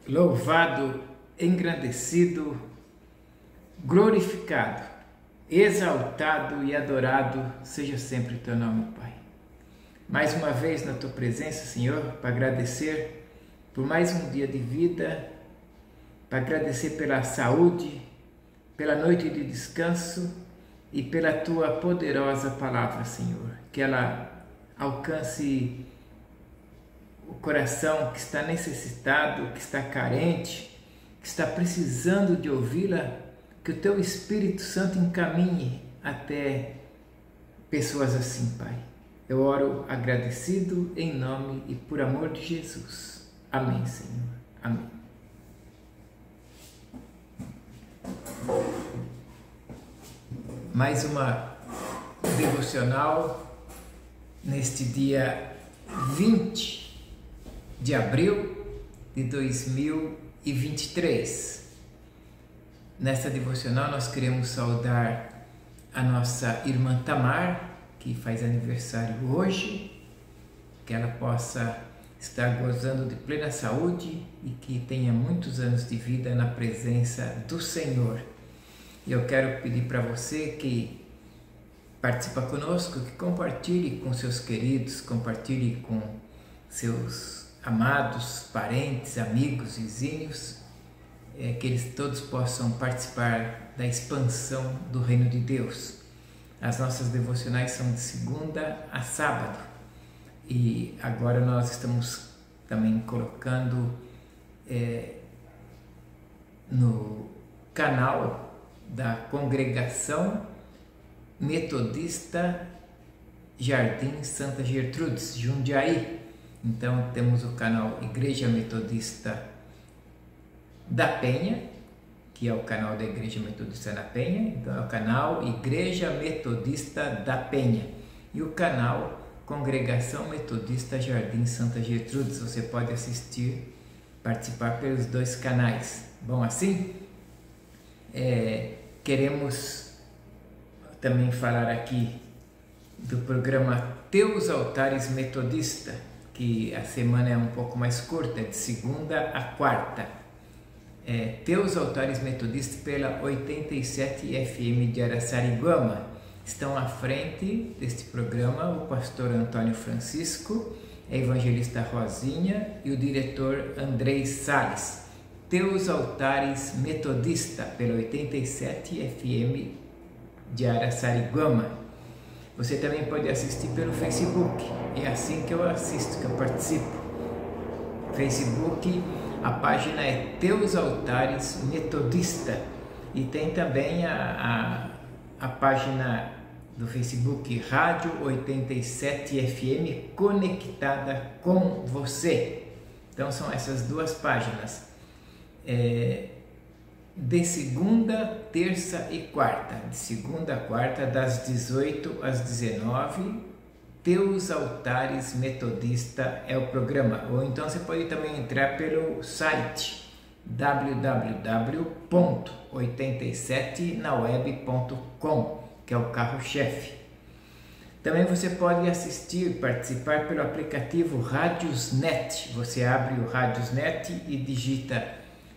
louvado, engrandecido, glorificado, exaltado e adorado seja sempre o teu nome, Pai. Mais uma vez na tua presença, Senhor, para agradecer por mais um dia de vida, para agradecer pela saúde, pela noite de descanso e pela tua poderosa palavra, Senhor, que ela alcance o coração que está necessitado, que está carente, que está precisando de ouvi-la, que o teu Espírito Santo encaminhe até pessoas assim, Pai. Eu oro agradecido em nome e por amor de Jesus. Amém, Senhor. Amém. Mais uma devocional neste dia 20 de abril de 2023. Nesta devocional nós queremos saudar a nossa irmã Tamar, que faz aniversário hoje, que ela possa estar gozando de plena saúde e que tenha muitos anos de vida na presença do Senhor. E eu quero pedir para você que participa conosco, que compartilhe com seus queridos, compartilhe com seus amados, parentes, amigos, vizinhos, que eles todos possam participar da expansão do reino de Deus. As nossas devocionais são de segunda a sábado e agora nós estamos também colocando no canal da Congregação Metodista Jardim Santa Gertrudes, Jundiaí. Então temos o canal Igreja Metodista da Penha, que é o canal da Igreja Metodista da Penha, então é o canal Igreja Metodista da Penha, e o canal Congregação Metodista Jardim Santa Gertrudes. Você pode assistir, participar pelos dois canais. Bom, assim, queremos também falar aqui do programa Teus Altares Metodista, que a semana é um pouco mais curta, de segunda a quarta. Teus Altares Metodistas pela 87 FM de Araçariguama. Estão à frente deste programa o pastor Antônio Francisco, a evangelista Rosinha e o diretor Andrei Salles. Teus Altares Metodista pela 87 FM de Araçariguama. Você também pode assistir pelo Facebook. É assim que eu assisto, que eu participo. Facebook, a página é Teus Altares Metodista, e tem também a página do Facebook Rádio 87 FM Conectada com Você. Então são essas duas páginas, de segunda, terça e quarta, de segunda a quarta das 18 às 19. Teus Altares Metodista é o programa, ou então você pode também entrar pelo site www.87naweb.com, que é o carro-chefe. Também você pode assistir, participar pelo aplicativo Radiosnet. Você abre o Radiosnet e digita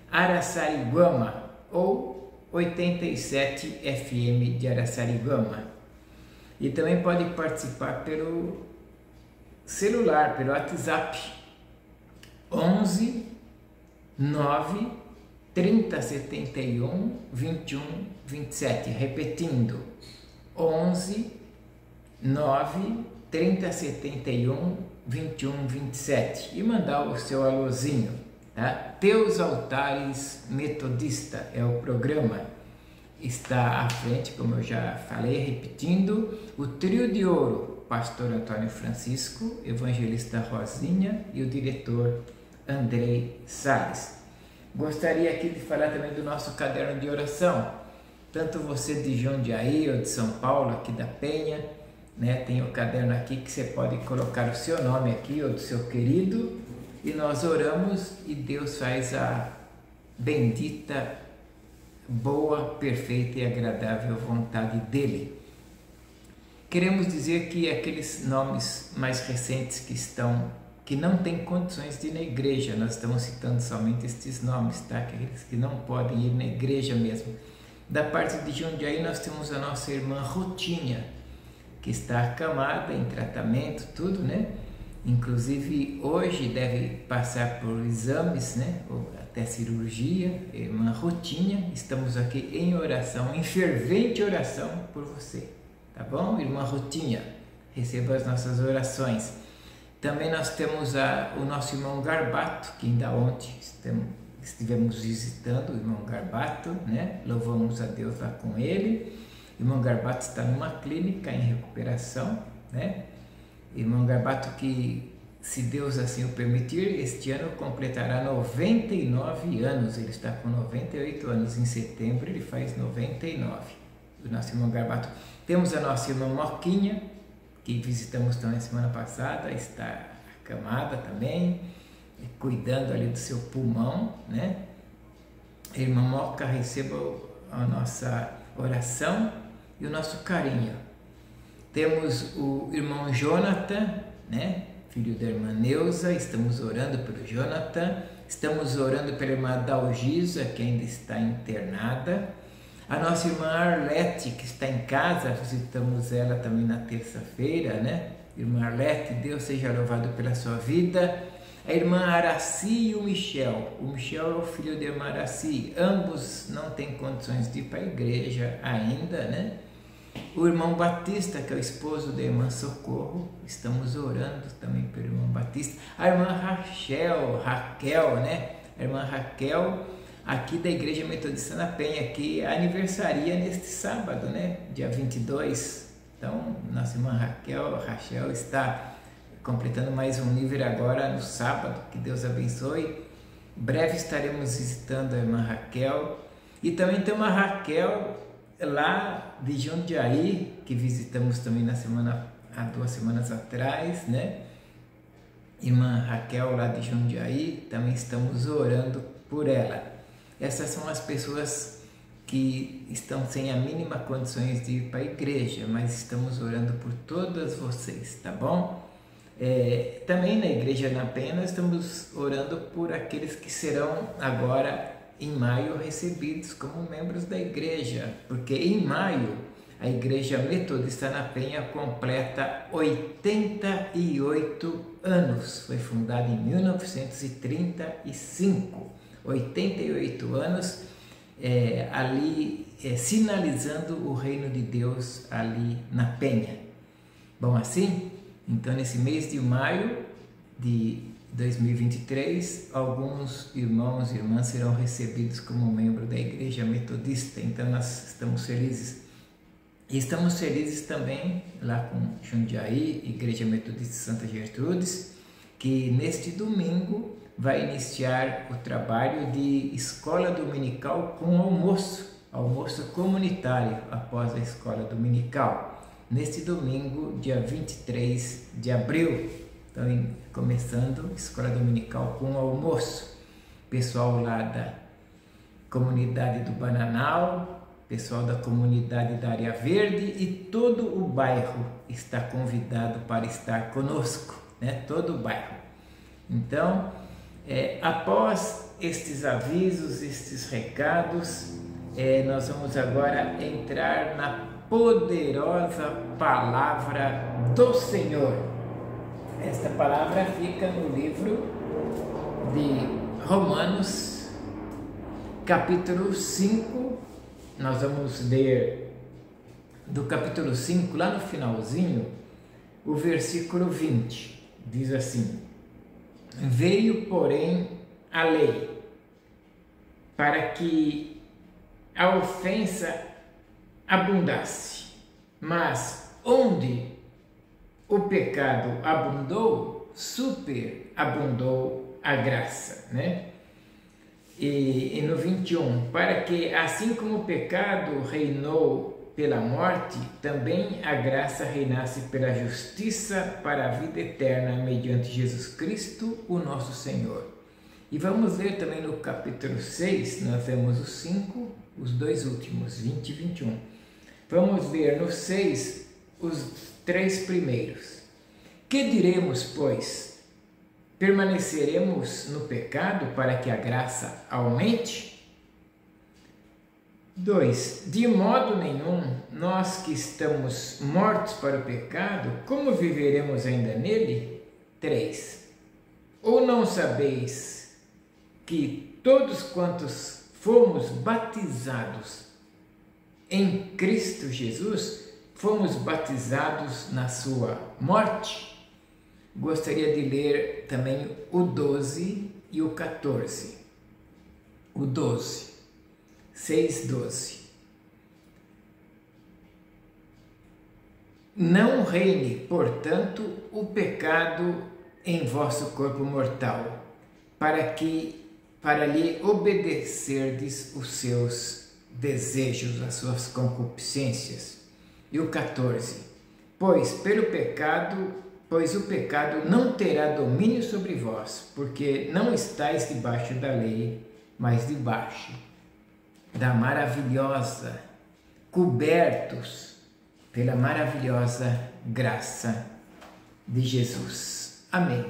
Araçariguama ou 87 FM de Araçariguama. E também pode participar pelo celular, pelo WhatsApp, 11 9 30 71 21 27. Repetindo, 11 9 30 71 21 27. E mandar o seu alôzinho, tá? Teus Altares Metodista é o programa. Está à frente, como eu já falei, repetindo, o trio de ouro, pastor Antônio Francisco, evangelista Rosinha e o diretor Andrei Salles. Gostaria aqui de falar também do nosso caderno de oração. Tanto você de Jundiaí ou de São Paulo, aqui da Penha, né, tem o caderno aqui que você pode colocar o seu nome aqui ou do seu querido, e nós oramos e Deus faz a bendita, boa, perfeita e agradável vontade dele. Queremos dizer que aqueles nomes mais recentes que estão que não têm condições de ir na igreja. Nós estamos citando somente estes nomes, tá? Aqueles que não podem ir na igreja mesmo. Da parte de Jundiaí nós temos a nossa irmã Rutinha, que está acamada, em tratamento, tudo, né? Inclusive hoje deve passar por exames, né? Ou até cirurgia. Irmã Rutinha, estamos aqui em oração, em fervente oração por você, tá bom? Irmã Rutinha, receba as nossas orações. Também nós temos o nosso irmão Garbato, que ainda ontem estivemos visitando o irmão Garbato, né? Louvamos a Deus lá com ele. O irmão Garbato está numa clínica em recuperação, né? Irmão Garbato que, se Deus assim o permitir, este ano completará 99 anos. Ele está com 98 anos, em setembro ele faz 99. O nosso irmão Garbato. Temos a nossa irmã Moquinha, que visitamos também semana passada, está acamada também, cuidando ali do seu pulmão, né? Irmã Moca, receba a nossa oração e o nosso carinho. Temos o irmão Jonathan, né? Filho da irmã Neuza, estamos orando pelo Jonathan, estamos orando pela irmã Dalgisa, que ainda está internada. A nossa irmã Arlete, que está em casa, visitamos ela também na terça-feira, né? Irmã Arlete, Deus seja louvado pela sua vida. A irmã Araci e o Michel. O Michel é o filho da irmã Araci. Ambos não têm condições de ir para a igreja ainda, né? O irmão Batista, que é o esposo da irmã Socorro, estamos orando também pelo irmão Batista. A irmã Raquel, né? A irmã Raquel, aqui da Igreja Metodista na Penha, que aniversaria neste sábado, né? Dia 22. Então, nossa irmã Rachel está completando mais um nível agora no sábado, que Deus abençoe. Breve estaremos visitando a irmã Raquel. E também tem uma Raquel lá de Jundiaí, que visitamos também há 2 semanas atrás, né? Irmã Raquel lá de Jundiaí, também estamos orando por ela. Essas são as pessoas que estão sem a mínima condições de ir para a igreja, mas estamos orando por todas vocês, tá bom? Também na Igreja na Penha nós estamos orando por aqueles que serão agora em maio recebidos como membros da igreja, porque em maio a Igreja Metodista na Penha completa 88 anos, foi fundada em 1935, 88 anos, sinalizando o reino de Deus ali na Penha. Bom, assim, então nesse mês de maio de 2023, alguns irmãos e irmãs serão recebidos como membro da Igreja Metodista, então nós estamos felizes. E estamos felizes também lá com Jundiaí, Igreja Metodista Santa Gertrudes, que neste domingo vai iniciar o trabalho de escola dominical com almoço comunitário após a escola dominical. Neste domingo, dia 23 de abril, então começando escola dominical com almoço. Pessoal lá da comunidade do Bananal, pessoal da comunidade da Área Verde e todo o bairro está convidado para estar conosco, né? Todo o bairro. Então, após estes avisos, estes recados, nós vamos agora entrar na poderosa palavra do Senhor. Esta palavra fica no livro de Romanos, capítulo 5. Nós vamos ler do capítulo 5, lá no finalzinho, o versículo 20. Diz assim: veio, porém, a lei, para que a ofensa abundasse, mas onde o pecado abundou, superabundou a graça, né? E no 21, para que assim como o pecado reinou pela morte, também a graça reinasse pela justiça para a vida eterna mediante Jesus Cristo, o nosso Senhor. E vamos ler também no capítulo 6, nós temos os 5, os 2 últimos, 20 e 21. Vamos ler no 6 os 3 primeiros. Que diremos, pois? permaneceremos no pecado para que a graça aumente? 2. De modo nenhum, nós que estamos mortos para o pecado, como viveremos ainda nele? 3. Ou não sabeis que todos quantos fomos batizados em Cristo Jesus, fomos batizados na sua morte? Gostaria de ler também o 12 e o 14. O 12, 6:12. Não reine, portanto, o pecado em vosso corpo mortal, para lhe obedecerdes os seus desejos, as suas concupiscências. E o 14. Pois o pecado não terá domínio sobre vós, porque não estáis debaixo da lei, mas debaixo da maravilhosa, cobertos pela maravilhosa graça de Jesus. Amém.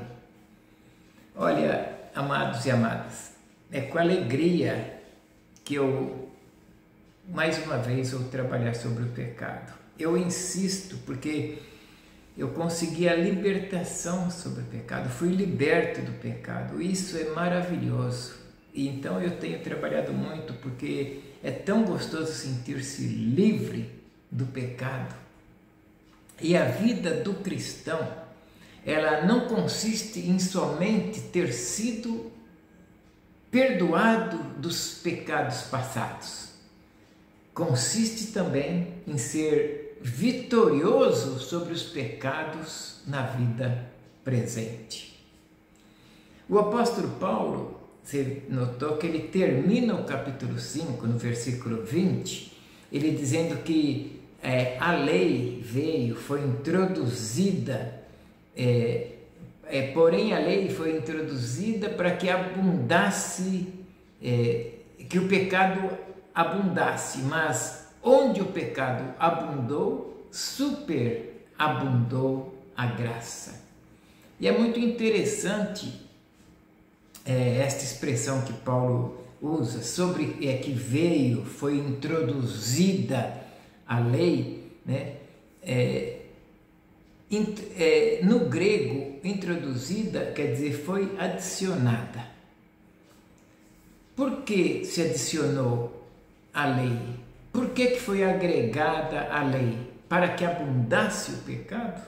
Olha, amados e amadas, é com alegria que eu, mais uma vez, vou trabalhar sobre o pecado. Eu insisto porque eu consegui a libertação sobre o pecado, fui liberto do pecado, isso é maravilhoso. E então eu tenho trabalhado muito porque é tão gostoso sentir-se livre do pecado. E a vida do cristão, ela não consiste em somente ter sido perdoado dos pecados passados. Consiste também em ser vitorioso sobre os pecados na vida presente. O apóstolo Paulo, você notou que ele termina o capítulo 5, no versículo 20, ele dizendo que a lei veio, foi introduzida, porém a lei foi introduzida para que abundasse, que o pecado abundasse, mas onde o pecado abundou, superabundou a graça. E é muito interessante esta expressão que Paulo usa sobre que veio, foi introduzida a lei, né? No grego, introduzida quer dizer foi adicionada. Por que se adicionou a lei? Por que foi agregada a lei? Para que abundasse o pecado?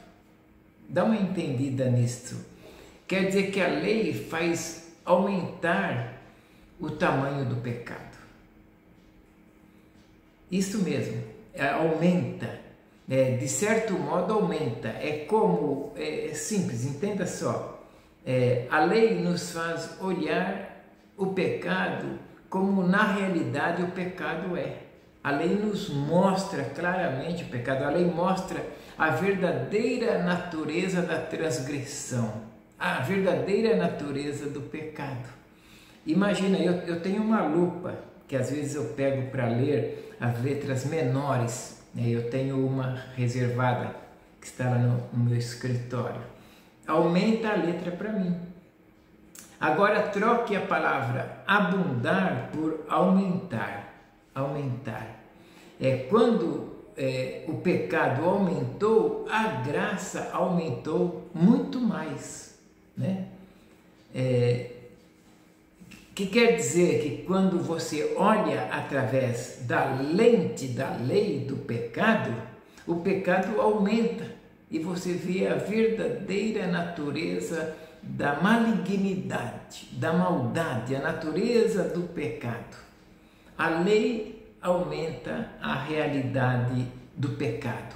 Dá uma entendida nisso. Quer dizer que a lei faz aumentar o tamanho do pecado. Isso mesmo, aumenta, de certo modo aumenta. É como, simples, entenda só, a lei nos faz olhar o pecado como na realidade o pecado é. A lei nos mostra claramente o pecado, a lei mostra a verdadeira natureza da transgressão, a verdadeira natureza do pecado. Imagina, eu tenho uma lupa que às vezes eu pego para ler as letras menores, né? Eu tenho uma reservada que está lá no meu escritório. Aumenta a letra para mim. Agora troque a palavra abundar por aumentar. Aumentar. Quando o pecado aumentou, a graça aumentou muito mais, né? Que quer dizer que quando você olha através da lente da lei do pecado, o pecado aumenta e você vê a verdadeira natureza da malignidade, da maldade, a natureza do pecado. A lei aumenta a realidade do pecado,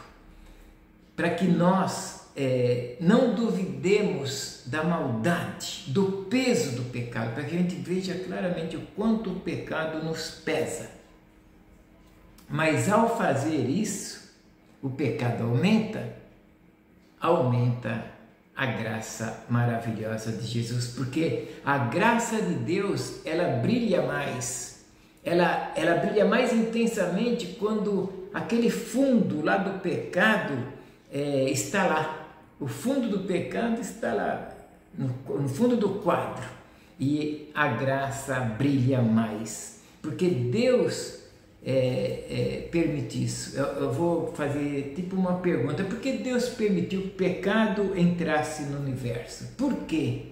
para que nós não duvidemos da maldade, do peso do pecado, para que a gente veja claramente o quanto o pecado nos pesa. Mas ao fazer isso, o pecado aumenta a graça maravilhosa de Jesus, porque a graça de Deus, ela brilha mais, ela brilha mais intensamente quando aquele fundo lá do pecado está lá. O fundo do pecado está lá, no fundo do quadro e a graça brilha mais, porque Deus permite isso. Eu vou fazer tipo uma pergunta: por que Deus permitiu que o pecado entrasse no universo? Por quê?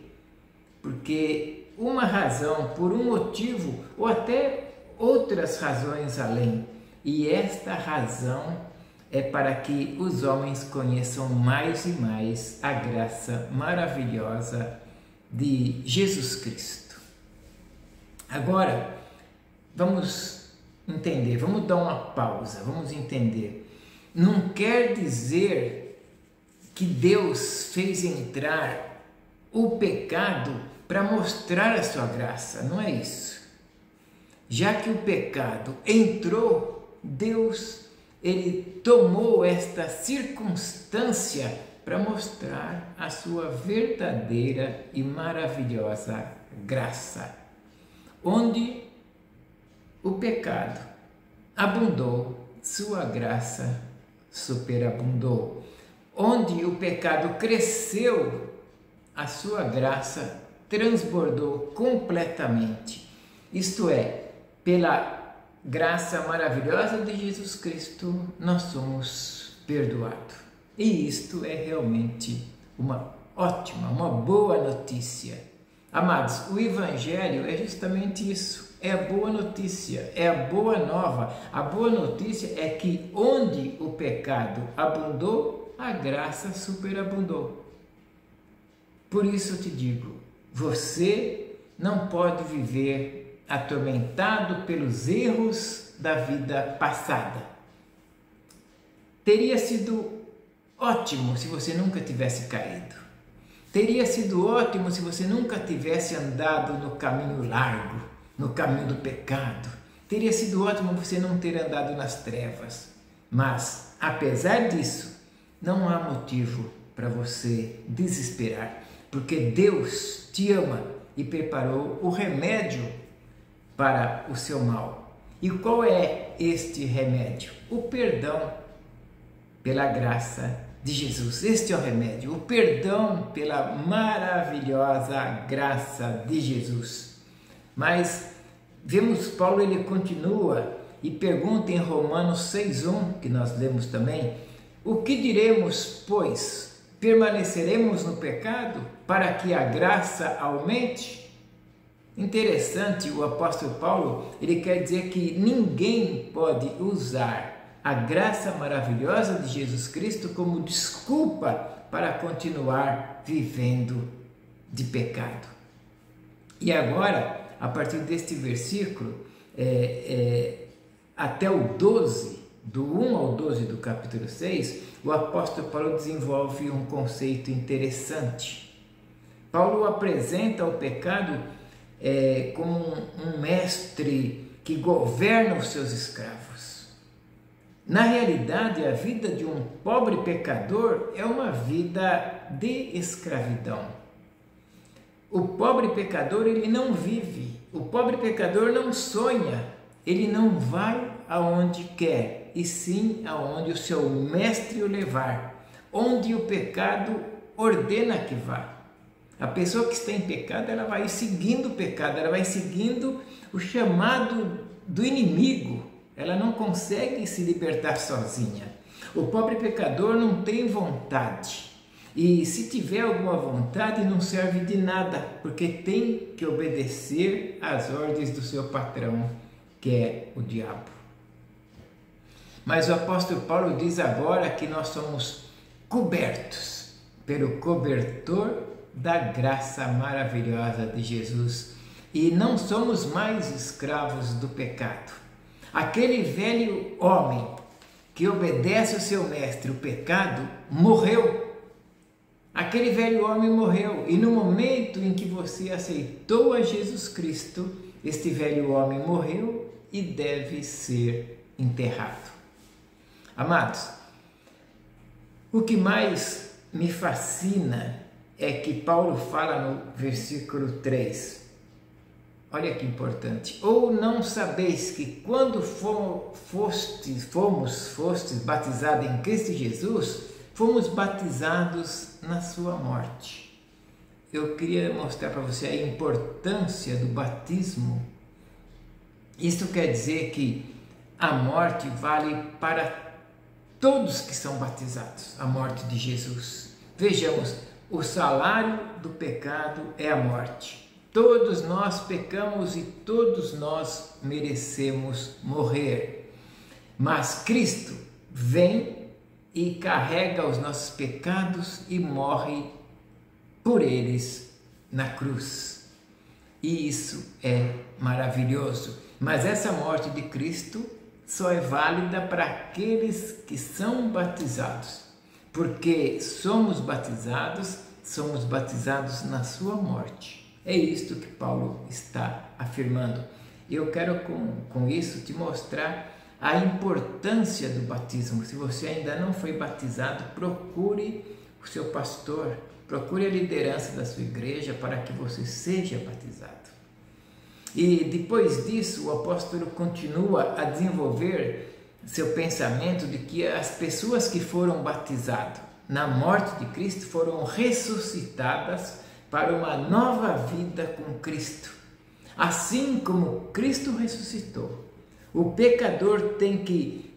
Porque uma razão, por um motivo, ou até outras razões além, e esta razão é para que os homens conheçam mais e mais a graça maravilhosa de Jesus Cristo. Agora, vamos entender, vamos dar uma pausa, vamos entender. Não quer dizer que Deus fez entrar o pecado para mostrar a sua graça, não é isso. Já que o pecado entrou, Deus, ele tomou esta circunstância para mostrar a sua verdadeira e maravilhosa graça. Onde o pecado abundou, sua graça superabundou. Onde o pecado cresceu, a sua graça transbordou completamente. Isto é, pela graça maravilhosa de Jesus Cristo, nós somos perdoados. E isto é realmente uma ótima, uma boa notícia. Amados, o Evangelho é justamente isso, é a boa notícia, é a boa nova. A boa notícia é que onde o pecado abundou, a graça superabundou. Por isso eu te digo, você não pode viver atormentado pelos erros da vida passada. Teria sido ótimo se você nunca tivesse caído. Teria sido ótimo se você nunca tivesse andado no caminho largo, no caminho do pecado. Teria sido ótimo você não ter andado nas trevas. Mas, apesar disso, não há motivo para você desesperar, porque Deus te ama e preparou o remédio para o seu mal. E qual é este remédio? O perdão pela graça de Jesus. Este é o remédio, o perdão pela maravilhosa graça de Jesus. Mas vemos Paulo, ele continua e pergunta em Romanos 6:1, que nós lemos também: o que diremos, pois? Permaneceremos no pecado para que a graça aumente? Interessante, o apóstolo Paulo, ele quer dizer que ninguém pode usar a graça maravilhosa de Jesus Cristo como desculpa para continuar vivendo de pecado. E agora, a partir deste versículo, até o 12, do 1 ao 12 do capítulo 6, o apóstolo Paulo desenvolve um conceito interessante. Paulo apresenta o pecado como um mestre que governa os seus escravos. Na realidade, a vida de um pobre pecador é uma vida de escravidão. O pobre pecador, ele não vive, o pobre pecador não sonha, ele não vai aonde quer, e sim aonde o seu mestre o levar, onde o pecado ordena que vá. A pessoa que está em pecado, ela vai seguindo o pecado, ela vai seguindo o chamado do inimigo. Ela não consegue se libertar sozinha. O pobre pecador não tem vontade. E se tiver alguma vontade, não serve de nada, porque tem que obedecer às ordens do seu patrão, que é o diabo. Mas o apóstolo Paulo diz agora que nós somos cobertos pelo cobertor da graça maravilhosa de Jesus e não somos mais escravos do pecado. Aquele velho homem que obedece ao seu mestre, o pecado, morreu. Aquele velho homem morreu, e no momento em que você aceitou a Jesus Cristo, este velho homem morreu e deve ser enterrado. Amados, o que mais me fascina é que Paulo fala no versículo 3. Olha que importante. Ou não sabeis que quando fostes batizados em Cristo Jesus, fomos batizados na sua morte. eu queria mostrar para você a importância do batismo. Isso quer dizer que a morte vale para todos que são batizados, a morte de Jesus. Vejamos, o salário do pecado é a morte. Todos nós pecamos e todos nós merecemos morrer. Mas Cristo vem e carrega os nossos pecados e morre por eles na cruz. E isso é maravilhoso. Mas essa morte de Cristo só é válida para aqueles que são batizados. Porque somos batizados na sua morte. É isto que Paulo está afirmando. Eu quero com isso te mostrar a importância do batismo. Se você ainda não foi batizado, procure o seu pastor, procure a liderança da sua igreja para que você seja batizado. E depois disso, o apóstolo continua a desenvolver seu pensamento de que as pessoas que foram batizadas na morte de Cristo foram ressuscitadas para uma nova vida com Cristo. Assim como Cristo ressuscitou, o pecador tem que,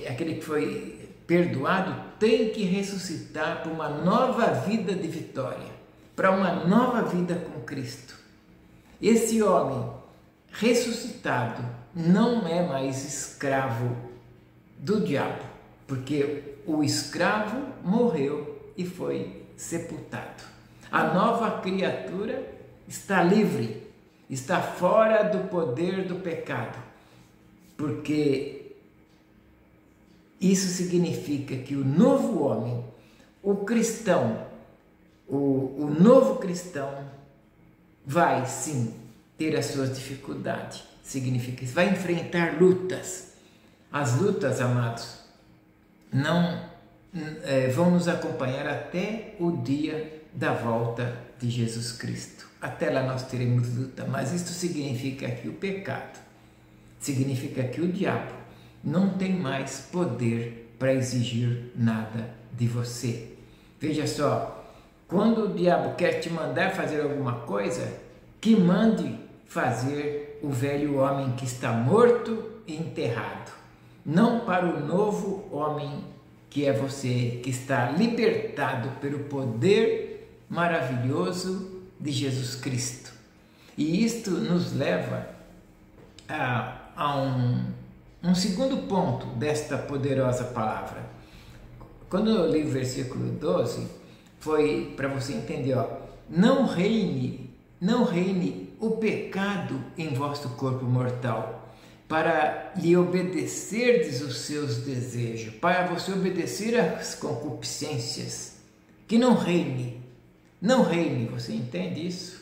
aquele que foi perdoado, tem que ressuscitar para uma nova vida de vitória, para uma nova vida com Cristo. Esse homem ressuscitado não é mais escravo do diabo, porque o escravo morreu e foi sepultado. A nova criatura está livre, está fora do poder do pecado, porque isso significa que o novo homem, o cristão, o novo cristão vai sim ter as suas dificuldades, significa isso, vai enfrentar lutas. As lutas, amados, não vão nos acompanhar até o dia da volta de Jesus Cristo. Até lá nós teremos luta, mas isso significa que o pecado, significa que o diabo não tem mais poder para exigir nada de você. Veja só, quando o diabo quer te mandar fazer alguma coisa, que mande fazer o velho homem que está morto e enterrado, não para o novo homem que é você, que está libertado pelo poder maravilhoso de Jesus Cristo. E isto nos leva a um segundo ponto desta poderosa palavra. Quando eu li o versículo 12, foi para você entender, não reine o pecado em vosso corpo mortal, para lhe obedecerdes os seus desejos, para você obedecer às concupiscências, que não reine, você entende isso?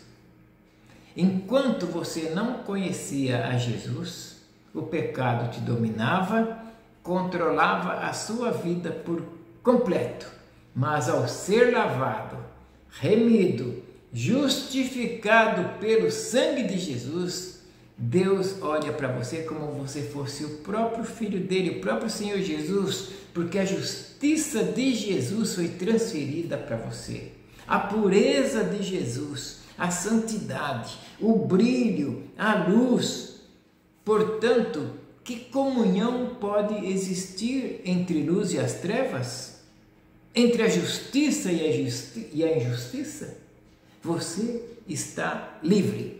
Enquanto você não conhecia a Jesus, o pecado te dominava, controlava a sua vida por completo, mas ao ser lavado, remido, justificado pelo sangue de Jesus, Deus olha para você como você fosse o próprio Filho dele, o próprio Senhor Jesus, porque a justiça de Jesus foi transferida para você. A pureza de Jesus, a santidade, o brilho, a luz. Portanto, que comunhão pode existir entre luz e as trevas? Entre a justiça e a injustiça? Você está livre.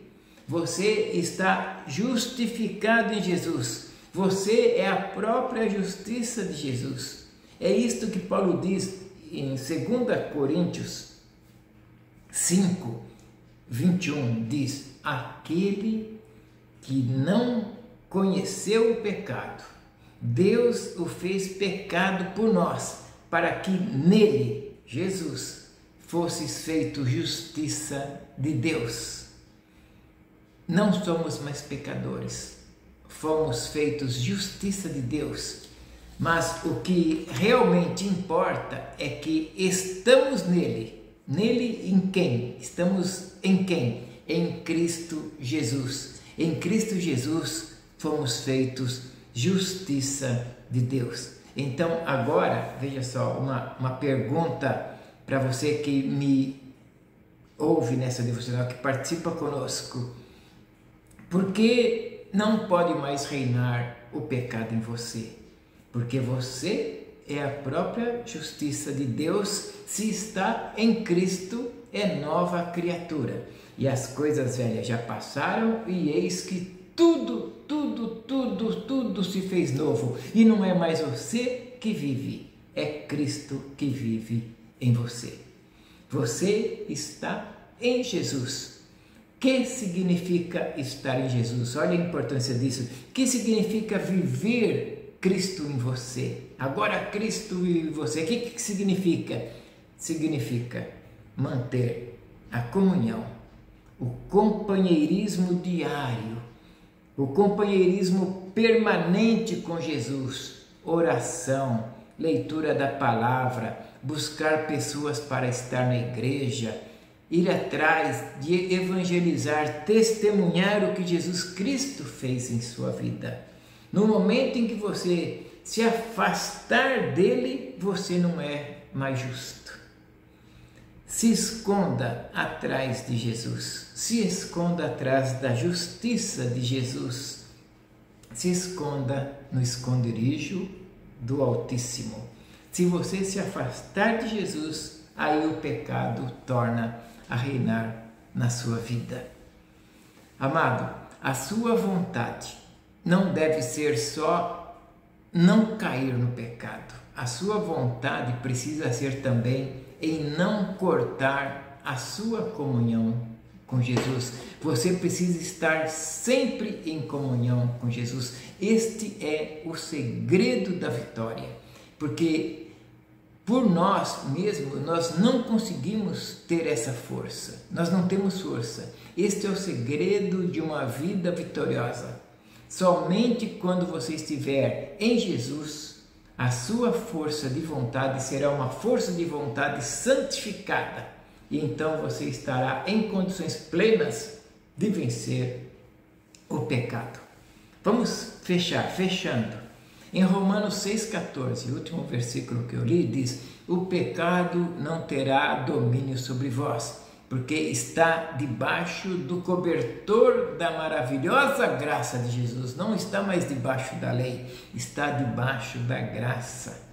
Você está justificado em Jesus. Você é a própria justiça de Jesus. É isto que Paulo diz em 2 Coríntios 5, 21. Diz, aquele que não conheceu o pecado, Deus o fez pecado por nós, para que nele, Jesus, fosses feito justiça de Deus. Não somos mais pecadores, fomos feitos justiça de Deus, mas o que realmente importa é que estamos nele. Nele em quem? Estamos em quem? Em Cristo Jesus. Em Cristo Jesus fomos feitos justiça de Deus. Então agora, veja só, uma pergunta para você que me ouve nessa devocional, que participa conosco, por que não pode mais reinar o pecado em você? Porque você é a própria justiça de Deus. Se está em Cristo, é nova criatura. E as coisas velhas já passaram, e eis que tudo se fez novo. E não é mais você que vive, é Cristo que vive em você. Você está em Jesus. O que significa estar em Jesus? Olha a importância disso. O que significa viver Cristo em você? Agora Cristo em você. O que significa? Significa manter a comunhão, o companheirismo diário, o companheirismo permanente com Jesus, oração, leitura da palavra, buscar pessoas para estar na igreja, ir atrás de evangelizar, testemunhar o que Jesus Cristo fez em sua vida. No momento em que você se afastar dele, você não é mais justo. Se esconda atrás de Jesus, se esconda atrás da justiça de Jesus, se esconda no esconderijo do Altíssimo. Se você se afastar de Jesus, aí o pecado torna a reinar na sua vida. Amado, a sua vontade não deve ser só não cair no pecado. A sua vontade precisa ser também em não cortar a sua comunhão com Jesus. Você precisa estar sempre em comunhão com Jesus. Este é o segredo da vitória, porque por nós mesmos nós não conseguimos ter essa força, nós não temos força. Este é o segredo de uma vida vitoriosa. Somente quando você estiver em Jesus, a sua força de vontade será uma força de vontade santificada, e então você estará em condições plenas de vencer o pecado. Vamos fechando. Em Romanos 6,14, o último versículo que eu li, diz: o pecado não terá domínio sobre vós, porque está debaixo do cobertor da maravilhosa graça de Jesus. Não está mais debaixo da lei, está debaixo da graça.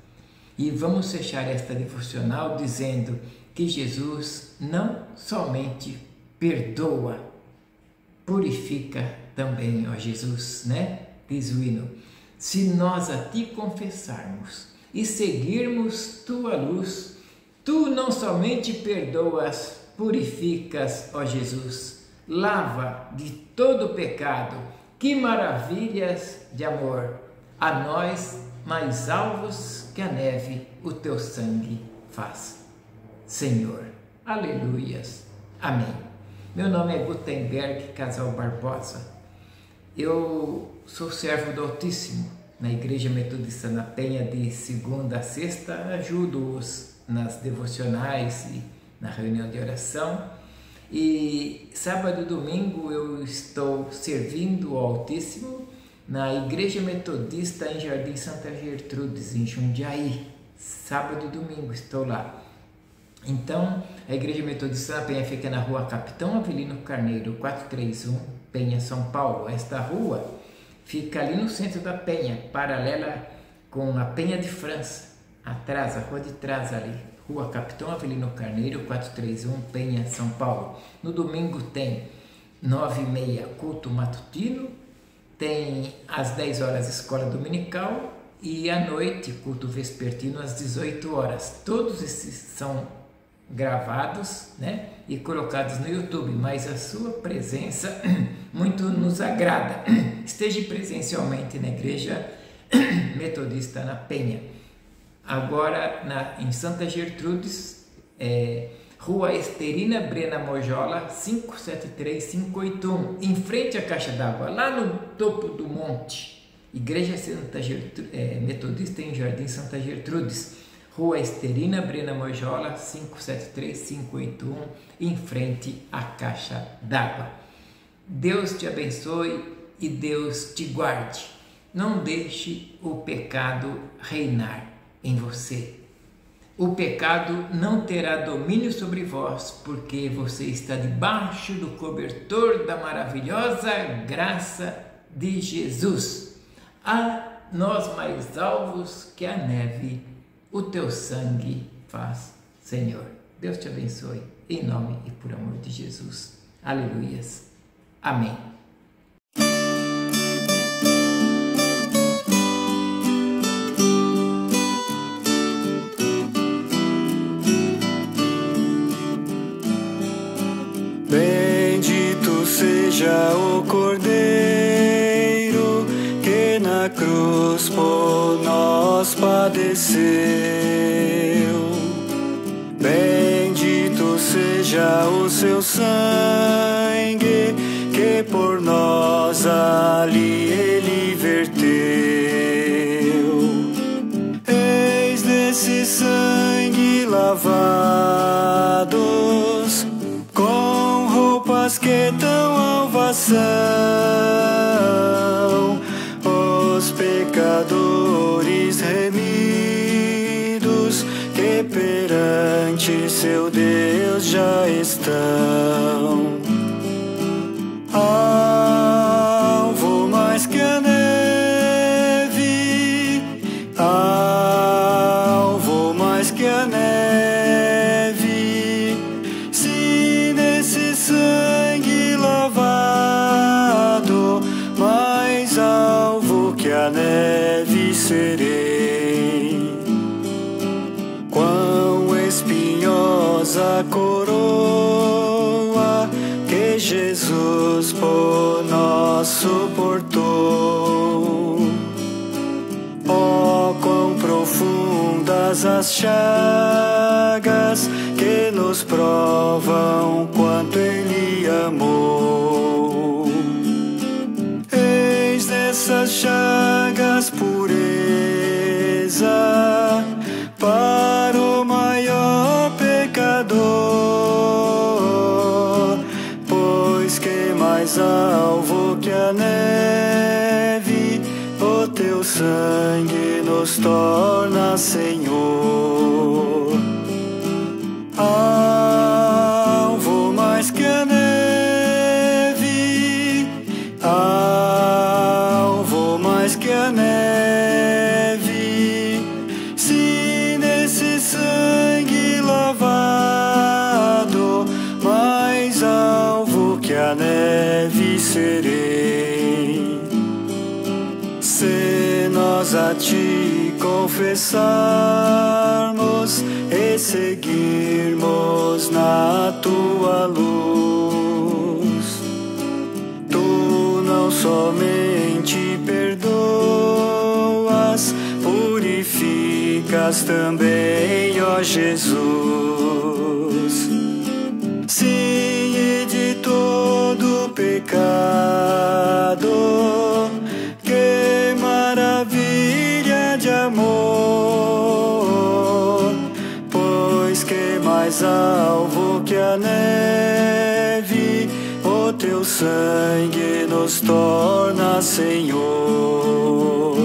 E vamos fechar esta devocional dizendo que Jesus não somente perdoa, purifica também, ó Jesus, né? Diz o hino: se nós a ti confessarmos e seguirmos tua luz, tu não somente perdoas, purificas, ó Jesus, lava de todo pecado. Que maravilhas de amor! A nós mais alvos que a neve o teu sangue faz. Senhor, aleluias, amém. Meu nome é Gutenberg Casal Barbosa. Eu sou servo do Altíssimo na Igreja Metodista na Penha. De segunda a sexta ajudo-os nas devocionais e na reunião de oração, e sábado e domingo eu estou servindo o Altíssimo na Igreja Metodista em Jardim Santa Gertrudes, em Jundiaí. Sábado e domingo estou lá. Então, a Igreja Metodista na Penha fica na rua Capitão Avelino Carneiro, 431, Penha, São Paulo. Esta rua fica ali no centro da Penha, paralela com a Penha de França, atrás, a rua de trás ali. Rua Capitão Avelino Carneiro, 431, Penha, São Paulo. No domingo tem 9h30 culto matutino, tem às 10 horas escola dominical e à noite culto vespertino às 18 horas. Todos esses são gravados, né, e colocados no YouTube, mas a sua presença muito nos agrada. Esteja presencialmente na Igreja Metodista na Penha. Agora em Santa Gertrudes, Rua Esterina Brena Mojola, 573-581, em frente à caixa d'água, lá no topo do monte. Igreja Santa Metodista em Jardim Santa Gertrudes, Rua Esterina Brena Mojola, 573-581, em frente à caixa d'água. Deus te abençoe e Deus te guarde. Não deixe o pecado reinar em você. o pecado não terá domínio sobre vós, porque você está debaixo do cobertor da maravilhosa graça de Jesus. A nós mais alvos que a neve, o teu sangue faz, Senhor. Deus te abençoe, em nome e por amor de Jesus. Aleluias. Amém. Bendito seja o Cordeiro que na cruz por nós padeceu. Bendito seja o seu sangue que por nós ali ele verteu. Eis desse sangue lavados com roupas que dão alvação, os pecadores remidos que perante seu Deus já estão. Alvo mais que a neve, alvo mais que a neve, se nesse sangue lavado, mais alvo que a neve serei. Quão espinhosa coroa que Jesus por nós suportou. Oh, quão profundas as chagas que nos provam quanto Ele amou. Eis nessas chagas pureza para o maior pecador, pois que mais alvo que a neve, o teu sangue nos torna, Senhor. Alvo mais que a neve, alvo mais que a neve, se nesse sangue lavado, mais alvo que a neve serei. Se nós a ti confessarmos e seguirmos na tua luz, tu não somente perdoas, purificas também, ó Jesus. Sim, e de todo pecado, que maravilha de amor, pois que mais alvo que a neve, o teu sangue nos torna, Senhor.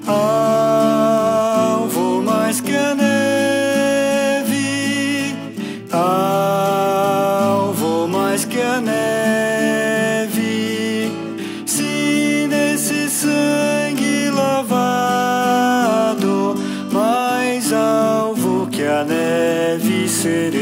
Alvo mais que a neve, alvo mais que a neve, se nesse sangue lavado, mais alvo que a neve serei.